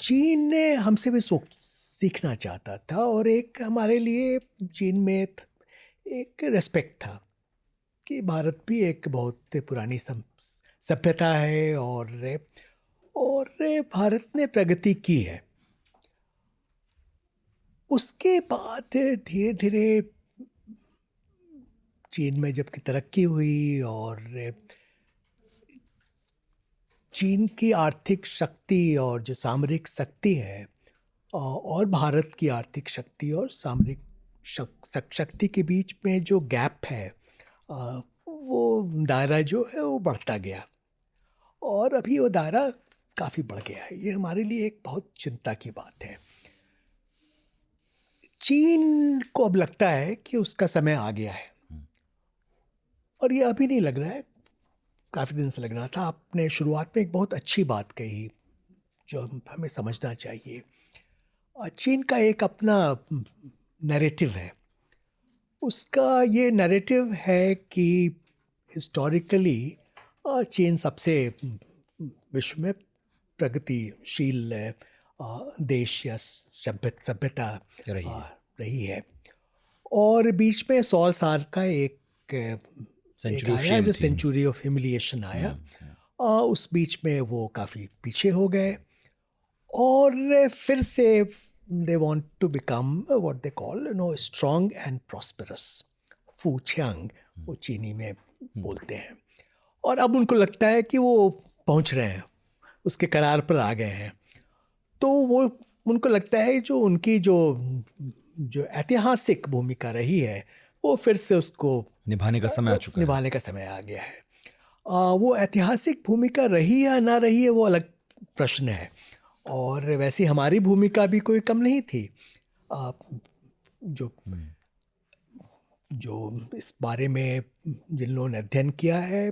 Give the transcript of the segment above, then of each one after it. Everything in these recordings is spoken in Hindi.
चीन ने हमसे भी सीखना चाहता था, और एक हमारे लिए चीन में एक रेस्पेक्ट था कि भारत भी एक बहुत पुरानी सभ्यता है, और भारत ने प्रगति की है। उसके बाद धीरे धीरे चीन में जबकि तरक्की हुई, और चीन की आर्थिक शक्ति और जो सामरिक शक्ति है, और भारत की आर्थिक शक्ति और सामरिक शक्ति के बीच में जो गैप है, वो दायरा जो है वो बढ़ता गया, और अभी वो दायरा काफ़ी बढ़ गया है। ये हमारे लिए एक बहुत चिंता की बात है। चीन को अब लगता है कि उसका समय आ गया है, और ये अभी नहीं लग रहा है, काफ़ी दिन से लग रहा था। आपने शुरुआत में एक बहुत अच्छी बात कही जो हमें समझना चाहिए। चीन का एक अपना नैरेटिव है। उसका ये नैरेटिव है कि हिस्टोरिकली चीन सबसे विश्व में प्रगतिशील देश या सभ्यता रही है, और बीच में 100 साल का एक आया जो सेंचुरी ऑफ ह्यूमिलिएशन आया। उस बीच में वो काफ़ी पीछे हो गए, और फिर से they want to become what they call strong and prosperous, फू छियांग वो चीनी में बोलते हैं। और अब उनको लगता है कि वो पहुंच रहे हैं, उसके करार पर आ गए हैं। तो वो उनको लगता है जो उनकी जो ऐतिहासिक भूमिका रही है, वो फिर से उसको निभाने का समय आ चुका है, निभाने का समय आ गया है। वो ऐतिहासिक भूमिका रही या ना रही है वो अलग प्रश्न है, और वैसे हमारी भूमिका भी कोई कम नहीं थी। जो इस बारे में जिन लोगों ने अध्ययन किया है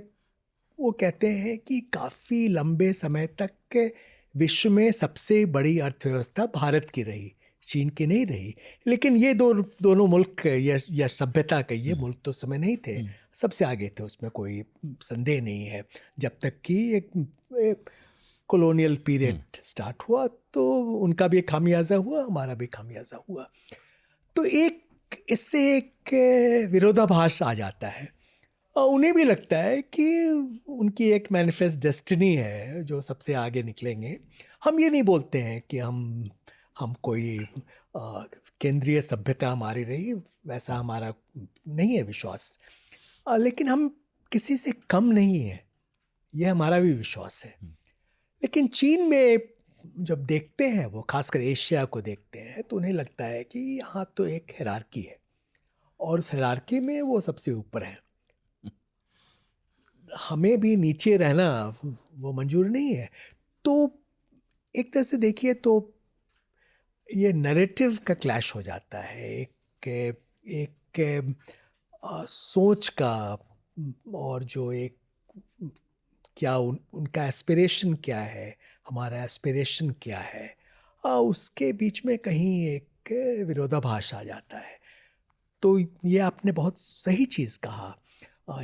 वो कहते हैं कि काफ़ी लंबे समय तक विश्व में सबसे बड़ी अर्थव्यवस्था भारत की रही, चीन की नहीं रही। लेकिन ये दोनों मुल्क या सभ्यता के ये मुल्क तो समय नहीं थे, सबसे आगे थे, उसमें कोई संदेह नहीं है। जब तक कि एक कॉलोनियल पीरियड स्टार्ट हुआ तो उनका भी एक खामियाजा हुआ, हमारा भी खामियाजा हुआ। तो इससे एक विरोधाभास आ जाता है, और उन्हें भी लगता है कि उनकी एक मैनिफेस्ट डेस्टिनी है जो सबसे आगे निकलेंगे। हम ये नहीं बोलते हैं कि हम कोई केंद्रीय सभ्यता हमारी रही, वैसा हमारा नहीं है विश्वास, लेकिन हम किसी से कम नहीं है, ये हमारा भी विश्वास है। लेकिन चीन में जब देखते हैं, वो खासकर एशिया को देखते हैं, तो उन्हें लगता है कि यहाँ तो एक हायरार्की है, और उस हायरार्की में वो सबसे ऊपर है। हमें भी नीचे रहना वो मंजूर नहीं है। तो एक तरह से देखिए तो ये नैरेटिव का क्लैश हो जाता है, एक सोच का, और जो एक क्या उनका एस्पिरेशन क्या है, हमारा एस्पिरेशन क्या है, उसके बीच में कहीं एक विरोधाभास आ जाता है। तो ये आपने बहुत सही चीज़ कहा।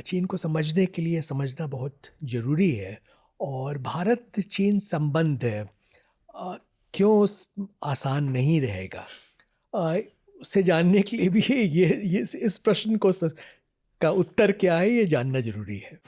चीन को समझने के लिए समझना बहुत ज़रूरी है, और भारत चीन संबंध क्यों आसान नहीं रहेगा, उसे जानने के लिए भी ये इस प्रश्न का उत्तर क्या है, ये जानना ज़रूरी है।